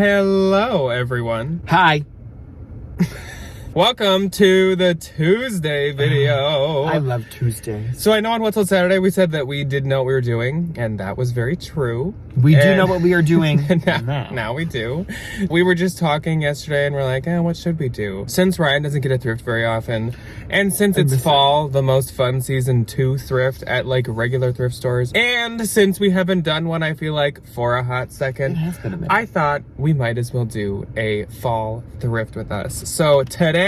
Hello, everyone. Hi. Welcome to the Tuesday video. I love Tuesdays. So I know on What's on Saturday we said that we did know what we were doing, and that was very true. We do know what we are doing now we do. We were just talking yesterday and we're like, what should we do? Since Ryan doesn't get a thrift very often, and since it's fall, the most fun season to thrift at like regular thrift stores, and since we haven't done one, I feel like, for a hot second, it has been a minute. I thought we might as well do a fall thrift with us. So today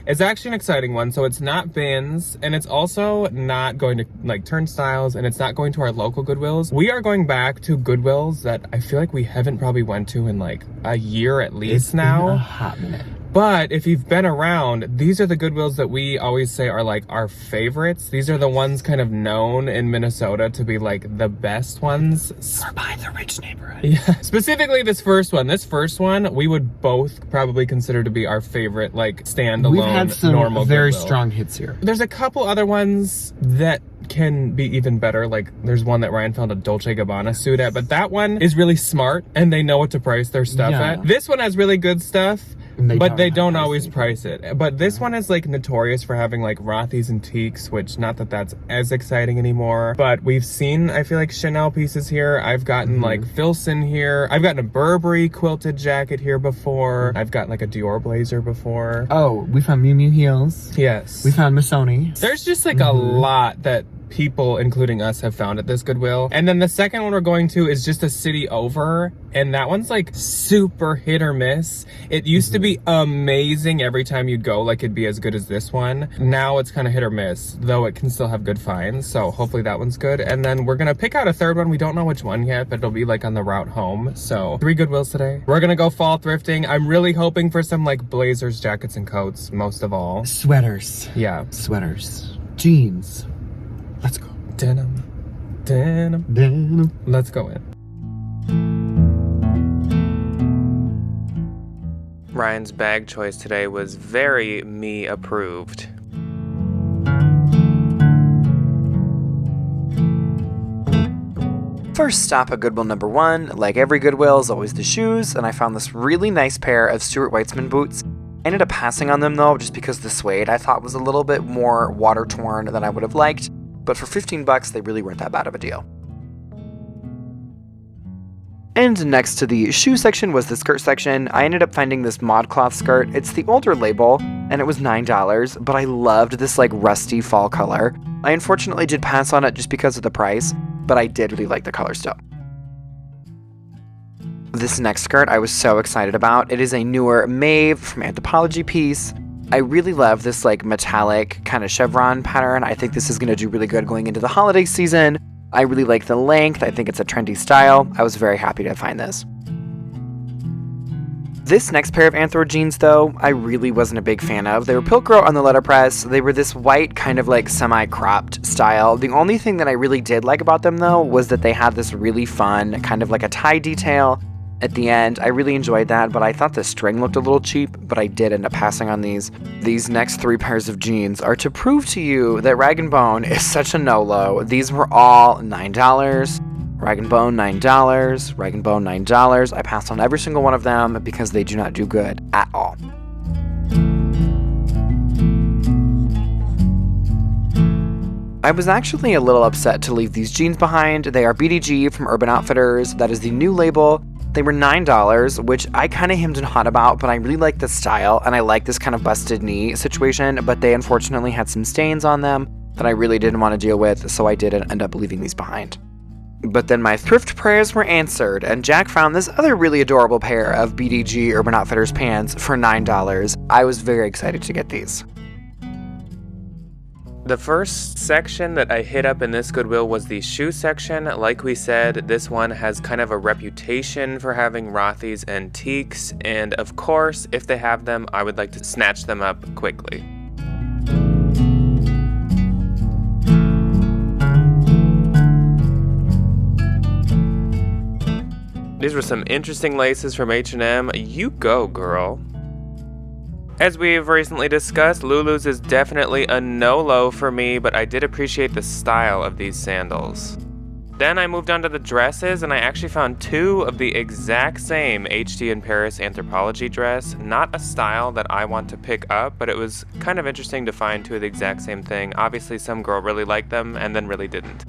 is actually an exciting one. So it's not bins, and it's also not going to like turnstiles, and it's not going to our local Goodwills. We are going back to Goodwills that I feel like we haven't probably went to in like a year at least now. Been a hot minute. But if you've been around, these are the Goodwills that we always say are like our favorites. These are the ones kind of known in Minnesota to be like the best ones. Or by the rich neighborhood. Yeah. Specifically this first one. This first one, we would both probably consider to be our favorite, like standalone, We've had some normal very Goodwill. strong hits here. There's a couple other ones that can be even better. Like there's one that Ryan found a Dolce & Gabbana suit at, but that one is really smart and they know what to price their stuff at. This one has really good stuff. But they don't always price it. But this one is like notorious for having like Rothy's antiques, which not that that's as exciting anymore. But we've seen, I feel like, Chanel pieces here. I've gotten like Filson here. I've gotten a Burberry quilted jacket here before. I've gotten like a Dior blazer before. Oh, we found Miu Miu heels. Yes. We found Missoni. There's just like a lot that people, including us, have found at this Goodwill. And then the second one we're going to is just a city over, and that one's like super hit or miss. It used to be amazing every time you'd go, like it'd be as good as this one. Now it's kind of hit or miss, though it can still have good finds, so hopefully that one's good. And then we're gonna pick out a third one. We don't know which one yet, but it'll be like on the route home. So 3 Goodwills today. We're gonna go fall thrifting. I'm really hoping for some like blazers, jackets, and coats, most of all. Sweaters. Yeah. Sweaters. Jeans. Let's go. Denim. Denim. Denim. Let's go in. Ryan's bag choice today was very me approved. First stop at Goodwill number 1, like every Goodwill, is always the shoes, and I found this really nice pair of Stuart Weitzman boots. I ended up passing on them though, just because the suede I thought was a little bit more water torn than I would have liked, but for $15 they really weren't that bad of a deal. And next to the shoe section was the skirt section. I ended up finding this ModCloth skirt. It's the older label, and it was $9, but I loved this like rusty fall color. I unfortunately did pass on it just because of the price, but I did really like the color still. This next skirt I was so excited about. It is a newer Maeve from Anthropologie piece. I really love this like metallic kind of chevron pattern. I think this is going to do really good going into the holiday season. I really like the length. I think it's a trendy style. I was very happy to find this. This next pair of Anthro jeans, though, I really wasn't a big fan of. They were Pilcro on the letterpress. They were this white kind of like semi-cropped style. The only thing that I really did like about them, though, was that they had this really fun kind of like a tie detail at the end. I really enjoyed that, but I thought the string looked a little cheap, but I did end up passing on these. These next 3 pairs of jeans are to prove to you that Rag & Bone is such a no-low. These were all $9. Rag & Bone, $9. Rag & Bone, $9. I passed on every single one of them because they do not do good at all. I was actually a little upset to leave these jeans behind. They are BDG from Urban Outfitters. That is the new label. They were $9, which I kind of hemmed and hawed about, but I really like the style, and I like this kind of busted knee situation, but they unfortunately had some stains on them that I really didn't want to deal with, so I did end up leaving these behind. But then my thrift prayers were answered, and Jack found this other really adorable pair of BDG Urban Outfitters pants for $9. I was very excited to get these. The first section that I hit up in this Goodwill was the shoe section. Like we said, this one has kind of a reputation for having Rothy's antiques, and of course, if they have them, I would like to snatch them up quickly. These were some interesting laces from H&M. You go, girl. As we've recently discussed, Lulu's is definitely a no-low for me, but I did appreciate the style of these sandals. Then I moved on to the dresses, and I actually found 2 of the exact same HD in Paris Anthropologie dress. Not a style that I want to pick up, but it was kind of interesting to find 2 of the exact same thing. Obviously, some girl really liked them and then really didn't.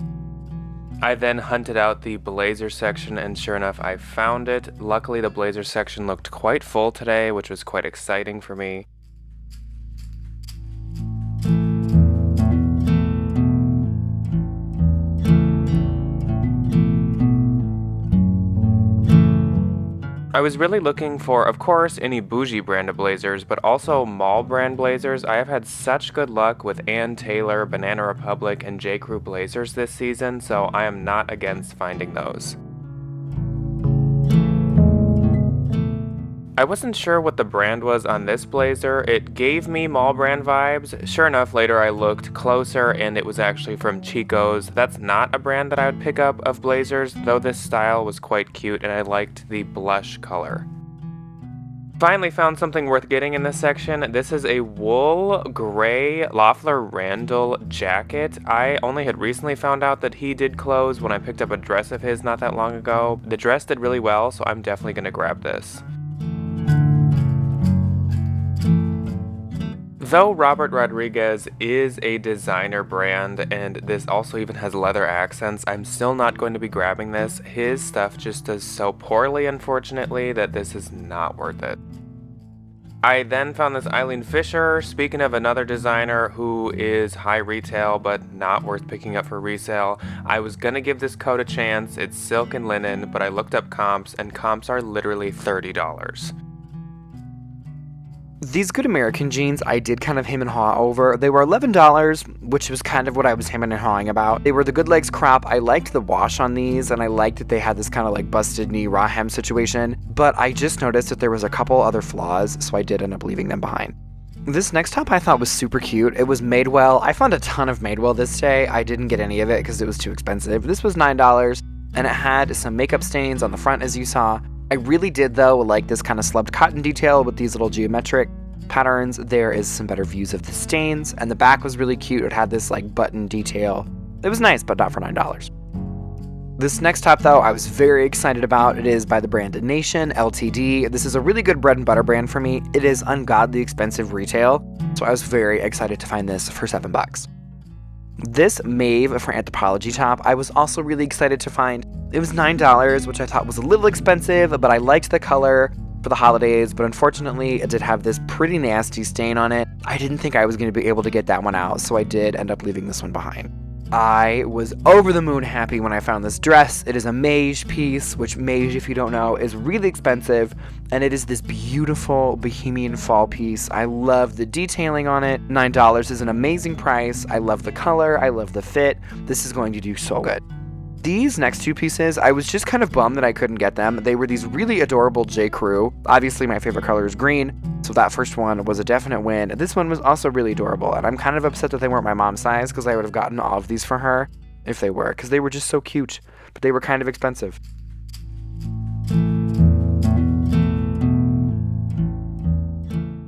I then hunted out the blazer section, and sure enough, I found it. Luckily, the blazer section looked quite full today, which was quite exciting for me. I was really looking for, of course, any bougie brand of blazers, but also mall brand blazers. I have had such good luck with Ann Taylor, Banana Republic, and J. Crew blazers this season, so I am not against finding those. I wasn't sure what the brand was on this blazer. It gave me mall brand vibes. Sure enough, later I looked closer and it was actually from Chico's. That's not a brand that I would pick up of blazers, though this style was quite cute and I liked the blush color. Finally found something worth getting in this section. This is a wool gray Loeffler Randall jacket. I only had recently found out that he did clothes when I picked up a dress of his not that long ago. The dress did really well, so I'm definitely gonna grab this. Though Robert Rodriguez is a designer brand, and this also even has leather accents, I'm still not going to be grabbing this. His stuff just does so poorly, unfortunately, that this is not worth it. I then found this Eileen Fisher. Speaking of another designer who is high retail but not worth picking up for resale, I was gonna give this coat a chance. It's silk and linen, but I looked up comps, and comps are literally $30. These Good American jeans, I did kind of hem and haw over. They were $11, which was kind of what I was hemming and hawing about. They were the Good Legs crop. I liked the wash on these, and I liked that they had this kind of like busted knee raw hem situation, but I just noticed that there was a couple other flaws, so I did end up leaving them behind. This next top I thought was super cute. It was Madewell. I found a ton of Madewell this day. I didn't get any of it because it was too expensive. This was $9, and it had some makeup stains on the front, as you saw. I really did, though, like this kind of slubbed cotton detail with these little geometric patterns. There is some better views of the stains, and the back was really cute. It had this like button detail. It was nice, but not for $9. This next top, though, I was very excited about. It is by the brand Nation Ltd. This is a really good bread and butter brand for me. It is ungodly expensive retail, so I was very excited to find this for $7. This Maeve for Anthropologie top, I was also really excited to find. It was $9, which I thought was a little expensive, but I liked the color for the holidays, but unfortunately it did have this pretty nasty stain on it. I didn't think I was going to be able to get that one out, so I did end up leaving this one behind. I was over the moon happy when I found this dress. It is a beige piece, which beige, if you don't know, is really expensive, and it is this beautiful bohemian fall piece. I love the detailing on it. $9 is an amazing price. I love the color. I love the fit. This is going to do so good. These next 2 pieces, I was just kind of bummed that I couldn't get them. They were these really adorable J. Crew. Obviously, my favorite color is green, so that first one was a definite win. This one was also really adorable, and I'm kind of upset that they weren't my mom's size because I would have gotten all of these for her if they were, because they were just so cute, but they were kind of expensive.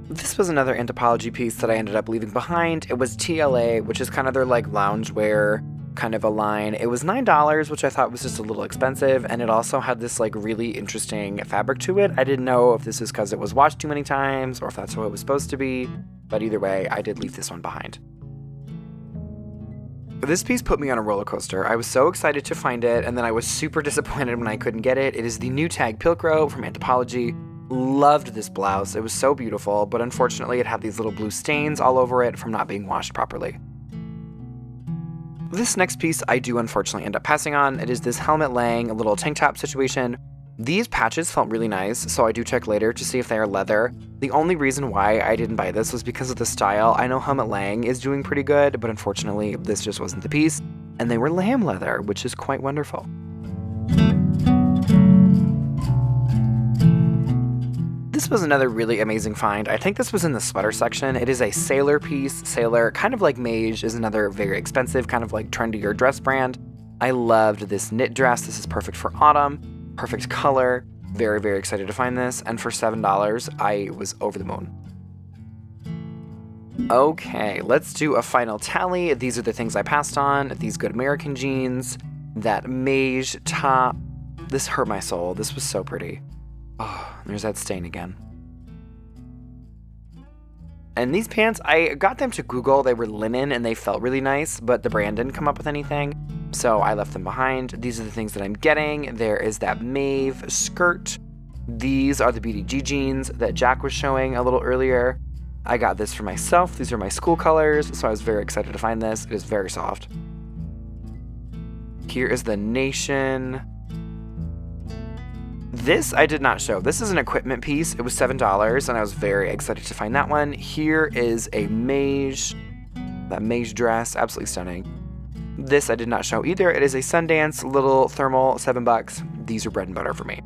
This was another Anthropologie piece that I ended up leaving behind. It was TLA, which is kind of their like loungewear kind of a line. It was $9, which I thought was just a little expensive, and it also had this like really interesting fabric to it. I didn't know if this is because it was washed too many times or if that's what it was supposed to be, but either way, I did leave this one behind. This piece put me on a roller coaster. I was so excited to find it, and then I was super disappointed when I couldn't get it. It is the new tag Pilcrow from Anthropologie. Loved this blouse. It was so beautiful, but unfortunately it had these little blue stains all over it from not being washed properly. This next piece I do unfortunately end up passing on. It is this Helmut Lang, a little tank top situation. These patches felt really nice, so I do check later to see if they are leather. The only reason why I didn't buy this was because of the style. I know Helmut Lang is doing pretty good, but unfortunately this just wasn't the piece. And they were lamb leather, which is quite wonderful. This was another really amazing find. I think this was in the sweater section. It is a Sailor piece. Sailor, kind of like Mage, is another very expensive, kind of like trendier dress brand. I loved this knit dress. This is perfect for autumn. Perfect color. Very, very excited to find this. And for $7, I was over the moon. Okay, let's do a final tally. These are the things I passed on. These Good American jeans. That beige top. This hurt my soul. This was so pretty. Oh, there's that stain again. And these pants, I got them to Google. They were linen and they felt really nice, but the brand didn't come up with anything, so I left them behind. These are the things that I'm getting. There is that mauve skirt. These are the BDG jeans that Jack was showing a little earlier. I got this for myself. These are my school colors, so I was very excited to find this. It is very soft. Here is the Nation. This I did not show. This is an equipment piece. It was $7, and I was very excited to find that one. Here is a beige, that beige dress, absolutely stunning. This I did not show either. It is a Sundance little thermal, $7. These are bread and butter for me.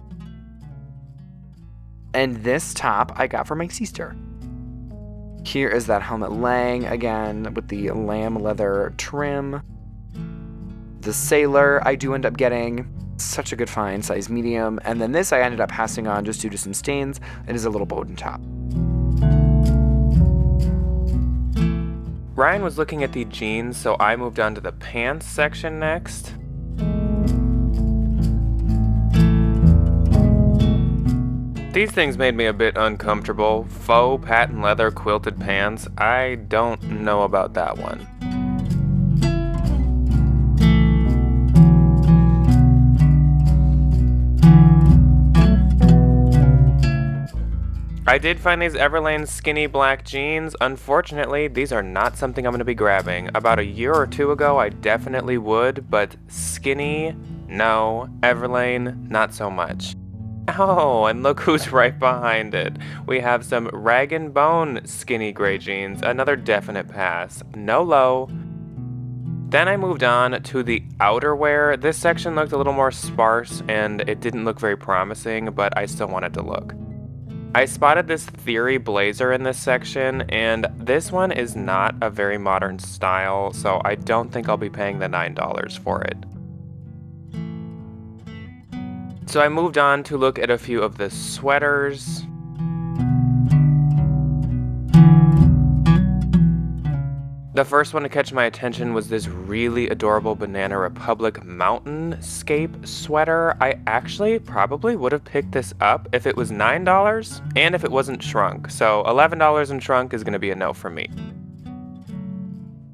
And this top I got for my sister. Here is that Helmut Lang, again, with the lamb leather trim. The Sailor I do end up getting. Such a good find, size medium. And then this I ended up passing on just due to some stains. It is a little Bowden top. Ryan was looking at the jeans, so I moved on to the pants section next. These things made me a bit uncomfortable. Faux patent leather quilted pants. I don't know about that one. I did find these Everlane skinny black jeans. Unfortunately, these are not something I'm going to be grabbing. About a year or two ago, I definitely would, but skinny, no. Everlane, not so much. Oh, and look who's right behind it. We have some Rag & Bone skinny gray jeans, another definite pass. No low. Then I moved on to the outerwear. This section looked a little more sparse, and it didn't look very promising, but I still wanted to look. I spotted this Theory blazer in this section, and this one is not a very modern style, so I don't think I'll be paying the $9 for it. So I moved on to look at a few of the sweaters. The first one to catch my attention was this really adorable Banana Republic Mountainscape sweater. I actually probably would have picked this up if it was $9 and if it wasn't shrunk. So $11 in shrunk is going to be a no for me.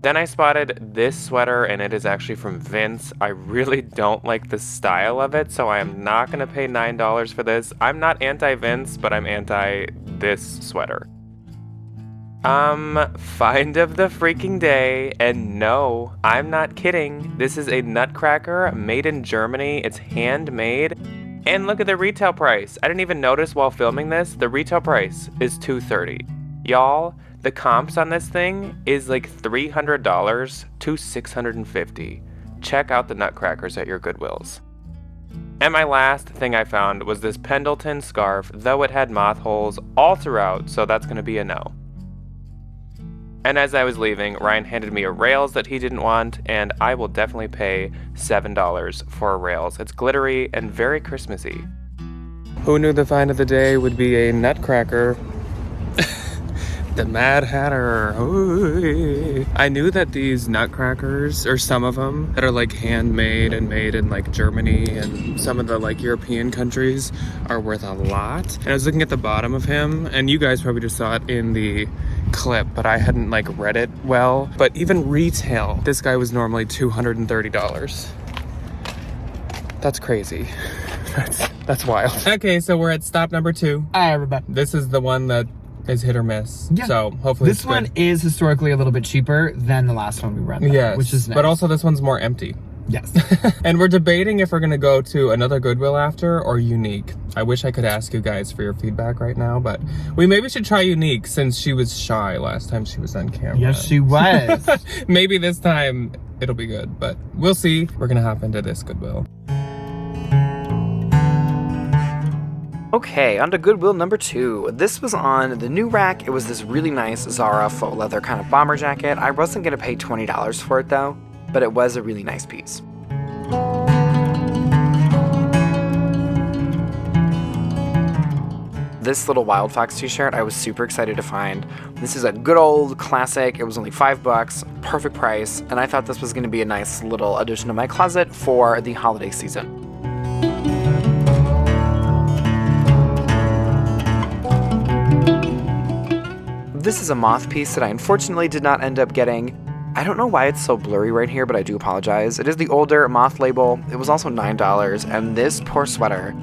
Then I spotted this sweater, and it is actually from Vince. I really don't like the style of it, so I am not going to pay $9 for this. I'm not anti-Vince, but I'm anti this sweater. Find of the freaking day, and no, I'm not kidding. This is a nutcracker made in Germany. It's handmade, and look at the retail price. I didn't even notice while filming this. The retail price is $230. Y'all, the comps on this thing is like $300 to $650. Check out the nutcrackers at your Goodwills. And my last thing I found was this Pendleton scarf, though it had moth holes all throughout, so that's gonna be a no. And as I was leaving, Ryan handed me a Rails that he didn't want, and I will definitely pay $7 for a Rails. It's glittery and very Christmassy. Who knew the find of the day would be a nutcracker? The Mad Hatter. Ooh. I knew that these nutcrackers, or some of them, that are like handmade and made in like Germany and some of the like European countries are worth a lot. And I was looking at the bottom of him, and you guys probably just saw it in the clip, but I hadn't like read it well. But even retail, this guy was normally $230. That's crazy. That's wild. Okay, so we're at stop number 2. Hi, everybody. This is the one that is hit or miss. Yeah. So hopefully This one is historically a little bit cheaper than the last one we read. Yes, which is nice. But also this one's more empty. Yes. And we're debating if we're gonna go to another Goodwill after or Unique. I wish I could ask you guys for your feedback right now, but we maybe should try Unique since she was shy last time she was on camera. Yes, she was. Maybe this time it'll be good, but we'll see. We're gonna hop into this Goodwill. Okay, on to Goodwill number 2. This was on the new rack. It was this really nice Zara faux leather kind of bomber jacket. I wasn't going to pay $20 for it though, but it was a really nice piece. This little Wild Fox t-shirt I was super excited to find. This is a good old classic. It was only $5, perfect price, and I thought this was going to be a nice little addition to my closet for the holiday season. This is a moth piece that I unfortunately did not end up getting. I don't know why it's so blurry right here, but I do apologize. It is the older moth label. It was also $9, and this poor sweater,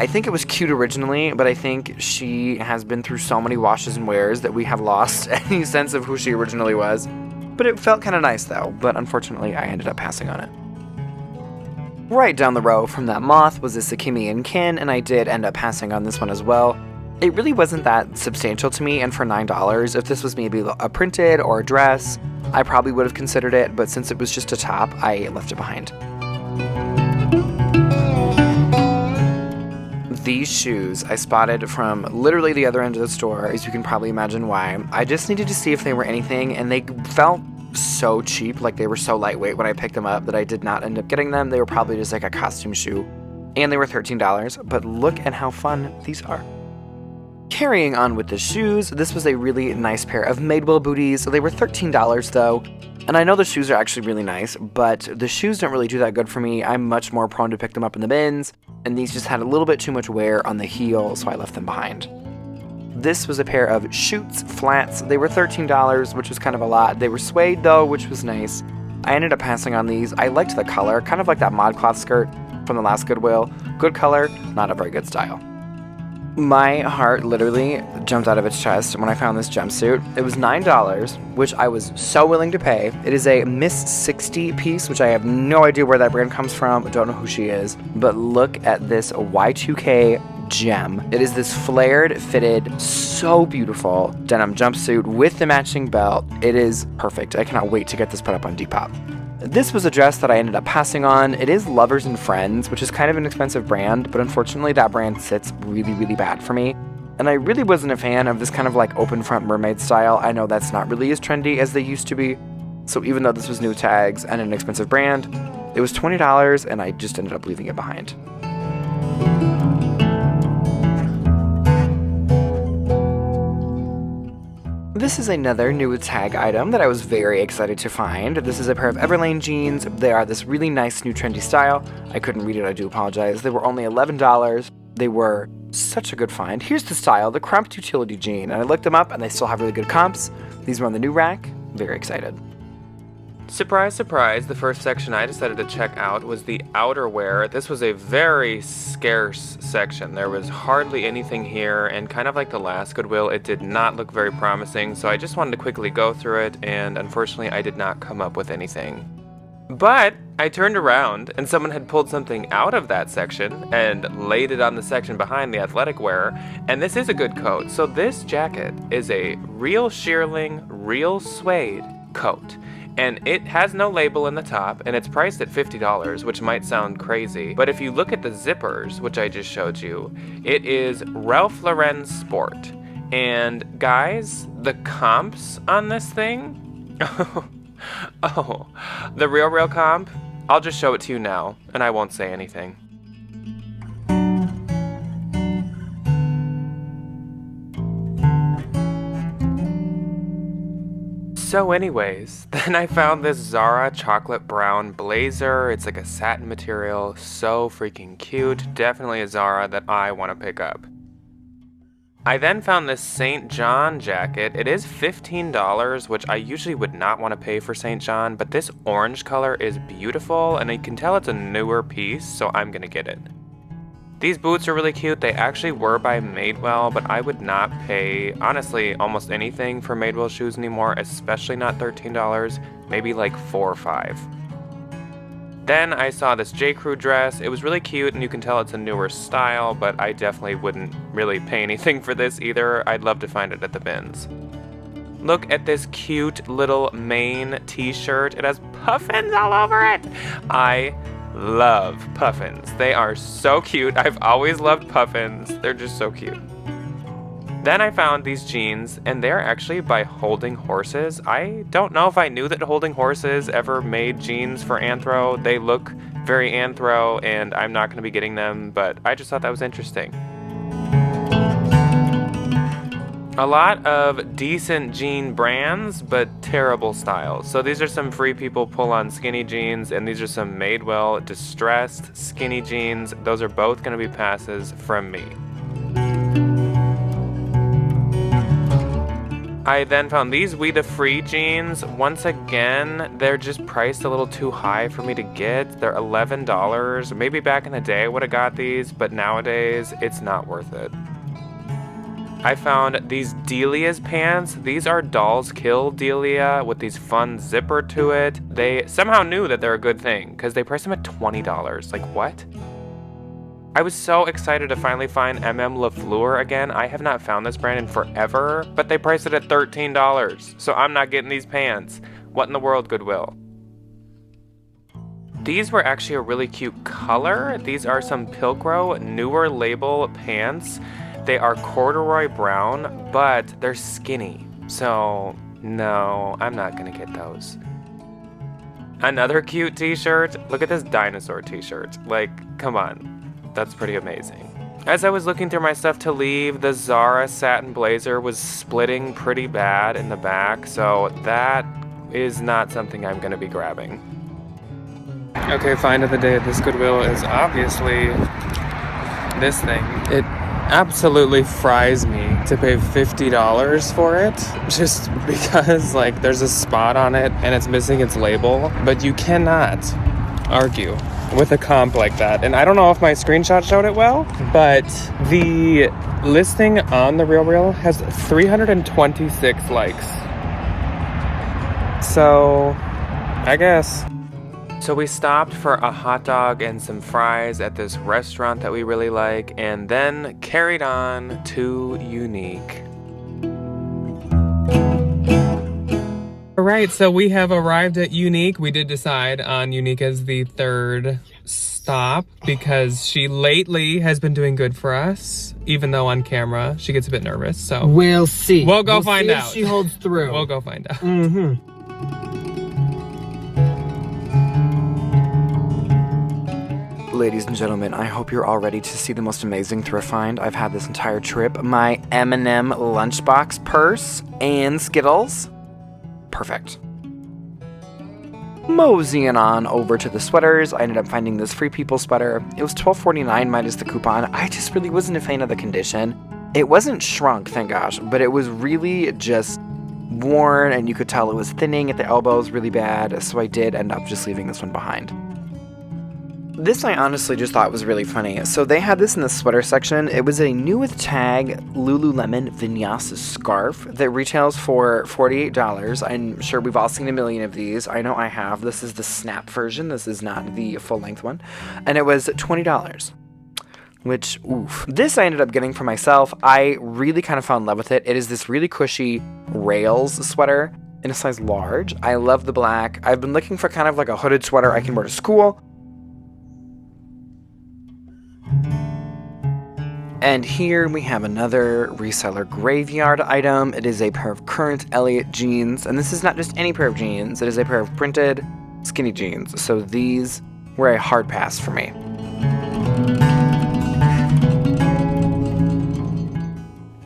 I think it was cute originally, but I think she has been through so many washes and wears that we have lost any sense of who she originally was. But it felt kind of nice though, but unfortunately I ended up passing on it. Right down the row from that moth was this Akimi and Kin, and I did end up passing on this one as well. It really wasn't that substantial to me, and for $9, if this was maybe a printed or a dress, I probably would have considered it, but since it was just a top, I left it behind. These shoes I spotted from literally the other end of the store, as you can probably imagine why. I just needed to see if they were anything, and they felt so cheap, like they were so lightweight when I picked them up that I did not end up getting them. They were probably just like a costume shoe, and they were $13, but look at how fun these are. Carrying on with the shoes, this was a really nice pair of Madewell booties. They were $13 though, and I know the shoes are actually really nice, but the shoes don't really do that good for me. I'm much more prone to pick them up in the bins, and these just had a little bit too much wear on the heel, so I left them behind. This was a pair of Chutes flats. They were $13, which was kind of a lot. They were suede though, which was nice. I ended up passing on these. I liked the color, kind of like that ModCloth skirt from the last Goodwill. Good color, not a very good style. My heart literally jumped out of its chest when I found this jumpsuit. It was $9, which I was so willing to pay. It is a Miss 60 piece, which I have no idea where that brand comes from. I don't know who she is. But look at this Y2K gem. It is this flared, fitted, so beautiful denim jumpsuit with the matching belt. It is perfect. I cannot wait to get this put up on Depop. This was a dress that I ended up passing on. It is Lovers and Friends, which is kind of an expensive brand, but unfortunately that brand sits really, really bad for me. And I really wasn't a fan of this kind of like open front mermaid style. I know that's not really as trendy as they used to be. So even though this was new tags and an expensive brand, it was $20 and I just ended up leaving it behind. This is another new tag item that I was very excited to find. This is a pair of Everlane jeans. They are this really nice new trendy style. I couldn't read it, I do apologize. They were only $11. They were such a good find. Here's the style, the cramped utility jean. And I looked them up and they still have really good comps. These were on the new rack. Very excited. Surprise, surprise, the first section I decided to check out was the outerwear. This was a very scarce section. There was hardly anything here, and kind of like the last Goodwill, it did not look very promising, so I just wanted to quickly go through it, and unfortunately I did not come up with anything. But I turned around, and someone had pulled something out of that section and laid it on the section behind the athletic wear, and this is a good coat. So this jacket is a real shearling, real suede coat. And it has no label in the top, and it's priced at $50, which might sound crazy. But if you look at the zippers, which I just showed you, it is Ralph Lauren Sport. And guys, the comps on this thing, oh, the real comp, I'll just show it to you now, and I won't say anything. So anyways, then I found this Zara chocolate brown blazer. It's like a satin material, so freaking cute. Definitely a Zara that I want to pick up. I then found this St. John jacket. It is $15, which I usually would not want to pay for St. John, but this orange color is beautiful, and you can tell it's a newer piece, so I'm gonna get it. These boots are really cute. They actually were by Madewell, but I would not pay, honestly, almost anything for Madewell shoes anymore, especially not $13, maybe like $4 or $5. Then I saw this J. Crew dress. It was really cute, and you can tell it's a newer style, but I definitely wouldn't really pay anything for this either. I'd love to find it at the bins. Look at this cute little Maine t-shirt. It has puffins all over it. I love puffins. They are so cute. I've always loved puffins. They're just so cute. Then I found these jeans, and they're actually by Holding Horses. I don't know if I knew that Holding Horses ever made jeans for Anthro. They look very Anthro, and I'm not going to be getting them, but I just thought that was interesting. A lot of decent jean brands, but terrible styles. So these are some Free People pull-on skinny jeans, and these are some Madewell distressed skinny jeans. Those are both going to be passes from me. I then found these We The Free jeans. Once again, they're just priced a little too high for me to get. They're $11. Maybe back in the day I would have got these, but nowadays it's not worth it. I found these Delia's pants. These are Dolls Kill Delia with these fun zipper to it. They somehow knew that they're a good thing because they priced them at $20. Like, what? I was so excited to finally find MM LaFleur again. I have not found this brand in forever, but they priced it at $13. So I'm not getting these pants. What in the world, Goodwill? These were actually a really cute color. These are some Pilcro newer label pants. They are corduroy brown, but they're skinny. So, no, I'm not gonna get those. Another cute t-shirt. Look at this dinosaur t-shirt. Like, come on. That's pretty amazing. As I was looking through my stuff to leave, the Zara satin blazer was splitting pretty bad in the back, so that is not something I'm gonna be grabbing. Okay, find of the day at this Goodwill is obviously this thing. It absolutely fries me to pay $50 for it just because like there's a spot on it and it's missing its label, but you cannot argue with a comp like that. And I don't know if my screenshot showed it well, but the listing on the RealReal has 326 likes. So I guess. So we stopped for a hot dog and some fries at this restaurant that we really like, and then carried on to Unique. All right, so we have arrived at Unique. We did decide on Unique as the third stop because she lately has been doing good for us, even though on camera she gets a bit nervous. So we'll see. We'll go find see out. If she holds through. We'll go find out. Mm-hmm. Ladies and gentlemen, I hope you're all ready to see the most amazing thrift find I've had this entire trip. My M&M lunchbox purse and Skittles. Perfect. Moseying on over to the sweaters, I ended up finding this Free People sweater. It was $12.49 minus the coupon. I just really wasn't a fan of the condition. It wasn't shrunk, thank gosh, but it was really just worn, and you could tell it was thinning at the elbows really bad, so I did end up just leaving this one behind. This I honestly just thought was really funny. So they had this in the sweater section. It was a new with tag Lululemon Vinyasa scarf that retails for $48. I'm sure we've all seen a million of these. I know I have. This is the snap version. This is not the full length one. And it was $20. Which, oof. This I ended up getting for myself. I really kind of fell in love with it. It is this really cushy rails sweater in a size large. I love the black. I've been looking for kind of like a hooded sweater I can wear to school. And here we have another reseller graveyard item. It is a pair of current Elliott jeans. And this is not just any pair of jeans. It is a pair of printed skinny jeans. So these were a hard pass for me.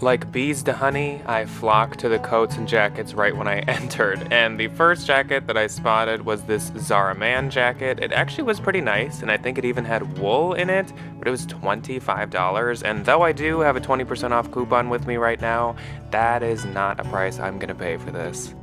Like bees to honey, I flocked to the coats and jackets right when I entered, and the first jacket that I spotted was this Zara Man jacket. It actually was pretty nice, and I think it even had wool in it, but it was $25, and though I do have a 20% off coupon with me right now, that is not a price I'm gonna pay for this.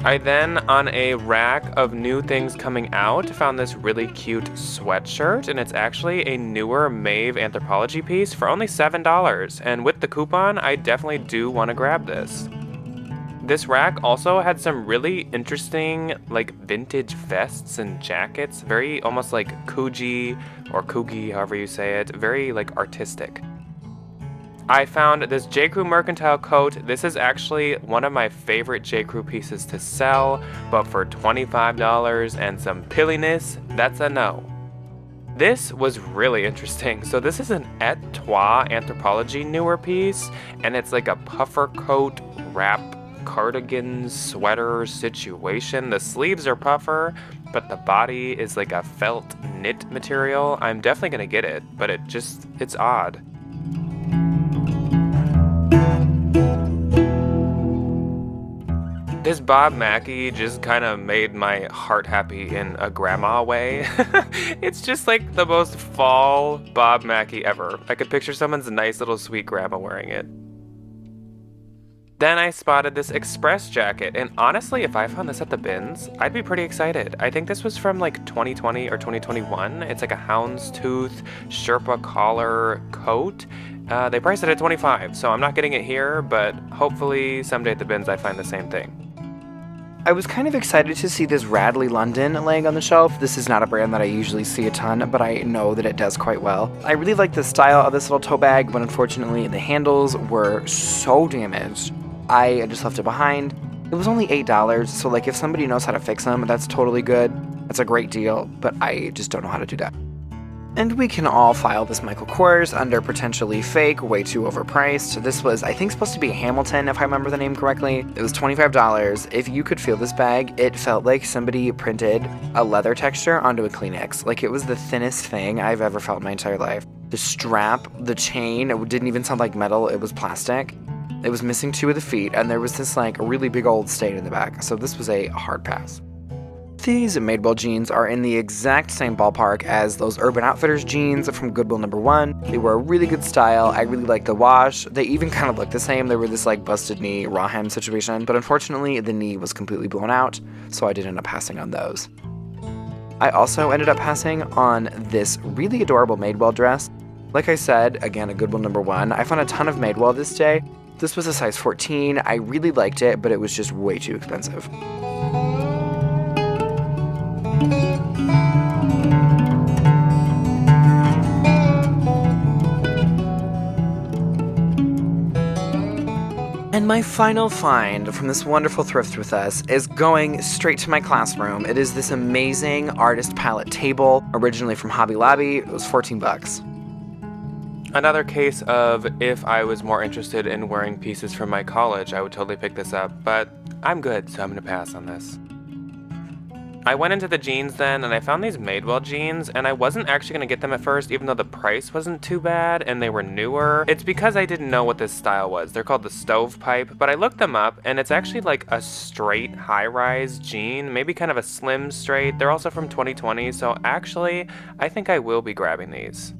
I then, on a rack of new things coming out, found this really cute sweatshirt, and it's actually a newer Maeve Anthropology piece for only $7, and with the coupon, I definitely do want to grab this. This rack also had some really interesting, like, vintage vests and jackets, very almost like Kuji or Kugi, however you say it, very, like, artistic. I found this J.Crew Mercantile coat. This is actually one of my favorite J.Crew pieces to sell, but for $25 and some pilliness, that's a no. This was really interesting. So this is an Et Toi Anthropology newer piece, and it's like a puffer coat wrap cardigan sweater situation. The sleeves are puffer, but the body is like a felt knit material. I'm definitely gonna get it, but it's odd. This Bob Mackie just kind of made my heart happy in a grandma way. It's just like the most fall Bob Mackie ever. I could picture someone's nice little sweet grandma wearing it. Then I spotted this Express jacket, and honestly, if I found this at the bins, I'd be pretty excited. I think this was from like 2020 or 2021. It's like a houndstooth Sherpa collar coat. They priced it at $25, so I'm not getting it here, but hopefully someday at the bins I find the same thing. I was kind of excited to see this Radley London laying on the shelf. This is not a brand that I usually see a ton, but I know that it does quite well. I really like the style of this little tote bag, but unfortunately the handles were so damaged. I just left it behind. It was only $8, so like if somebody knows how to fix them, that's totally good. That's a great deal, but I just don't know how to do that. And we can all file this Michael Kors under potentially fake, way too overpriced. This was, I think, supposed to be a Hamilton, if I remember the name correctly. It was $25. If you could feel this bag, it felt like somebody printed a leather texture onto a Kleenex. Like, it was the thinnest thing I've ever felt in my entire life. The strap, the chain, it didn't even sound like metal, it was plastic. It was missing 2 of the feet, and there was this, like, really big old stain in the back. So this was a hard pass. These Madewell jeans are in the exact same ballpark as those Urban Outfitters jeans from Goodwill #1. They were a really good style. I really liked the wash. They even kind of looked the same. They were this like busted knee raw hem situation, but unfortunately the knee was completely blown out, so I did end up passing on those. I also ended up passing on this really adorable Madewell dress. Like I said, again, a Goodwill #1. I found a ton of Madewell this day. This was a size 14. I really liked it, but it was just way too expensive. And my final find from this wonderful thrift with us is going straight to my classroom. It is this amazing artist palette table, originally from Hobby Lobby. It was $14. Another case of if I was more interested in wearing pieces from my college, I would totally pick this up, but I'm good, so I'm gonna pass on this. I went into the jeans then, and I found these Madewell jeans, and I wasn't actually gonna get them at first, even though the price wasn't too bad, and they were newer. It's because I didn't know what this style was. They're called the stovepipe, but I looked them up, and it's actually like a straight high-rise jean, maybe kind of a slim straight. They're also from 2020, so actually, I think I will be grabbing these.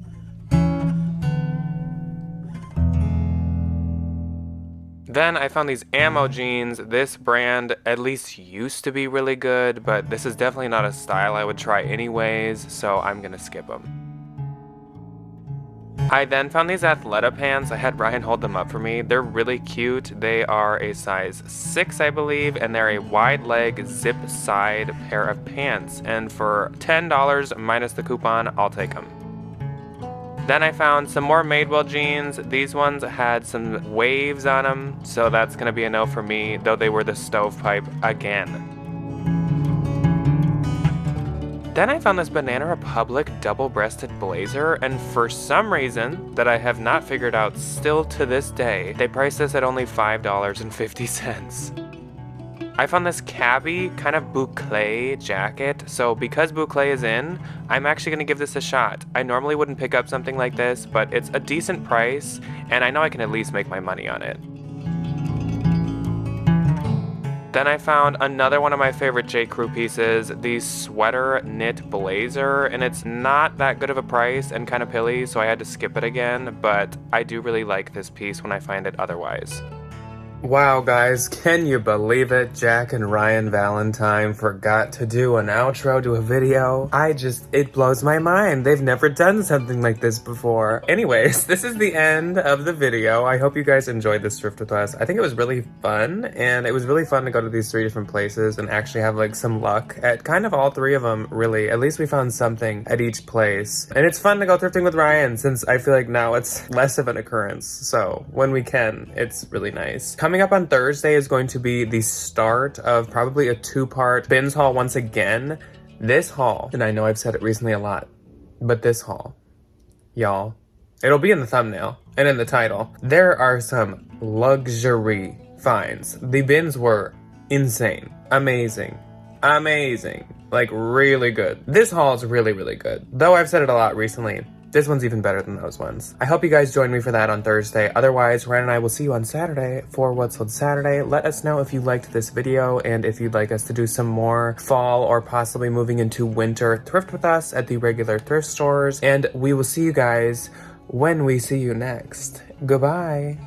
Then I found these ammo jeans. This brand at least used to be really good, but this is definitely not a style I would try anyways, so I'm gonna skip them. I then found these Athleta pants. I had Ryan hold them up for me. They're really cute. They are a size 6, I believe, and they're a wide leg zip side pair of pants. And for $10 minus the coupon, I'll take them. Then I found some more Madewell jeans. These ones had some waves on them, so that's gonna be a no for me, though they were the stovepipe again. Then I found this Banana Republic double-breasted blazer, and for some reason that I have not figured out still to this day, they priced this at only $5.50. I found this cabbie kind of boucle jacket, so because boucle is in, I'm actually going to give this a shot. I normally wouldn't pick up something like this, but it's a decent price, and I know I can at least make my money on it. Then I found another one of my favorite J. Crew pieces, the sweater knit blazer, and it's not that good of a price and kind of pilly, so I had to skip it again, but I do really like this piece when I find it otherwise. Wow, guys, can you believe it? Jack and Ryan Valentine forgot to do an outro to a video. It blows my mind. They've never done something like this before. Anyways, this is the end of the video. I hope you guys enjoyed this thrift with us. I think it was really fun, and it was really fun to go to these 3 different places and actually have like some luck at kind of all 3 of them, really. At least we found something at each place. And it's fun to go thrifting with Ryan, since I feel like now it's less of an occurrence. So when we can, it's really nice. Coming up on Thursday is going to be the start of probably a 2-part bins haul once again. This haul, and I know I've said it recently a lot, but this haul, y'all, it'll be in the thumbnail and in the title. There are some luxury finds. The bins were insane, amazing, like really good. This haul is really, really good. Though I've said it a lot recently, This one's even better than those ones. I hope you guys join me for that on Thursday. Otherwise, Ryan and I will see you on Saturday for What's Sold Saturday. Let us know if you liked this video and if you'd like us to do some more fall or possibly moving into winter thrift with us at the regular thrift stores. And we will see you guys when we see you next. Goodbye.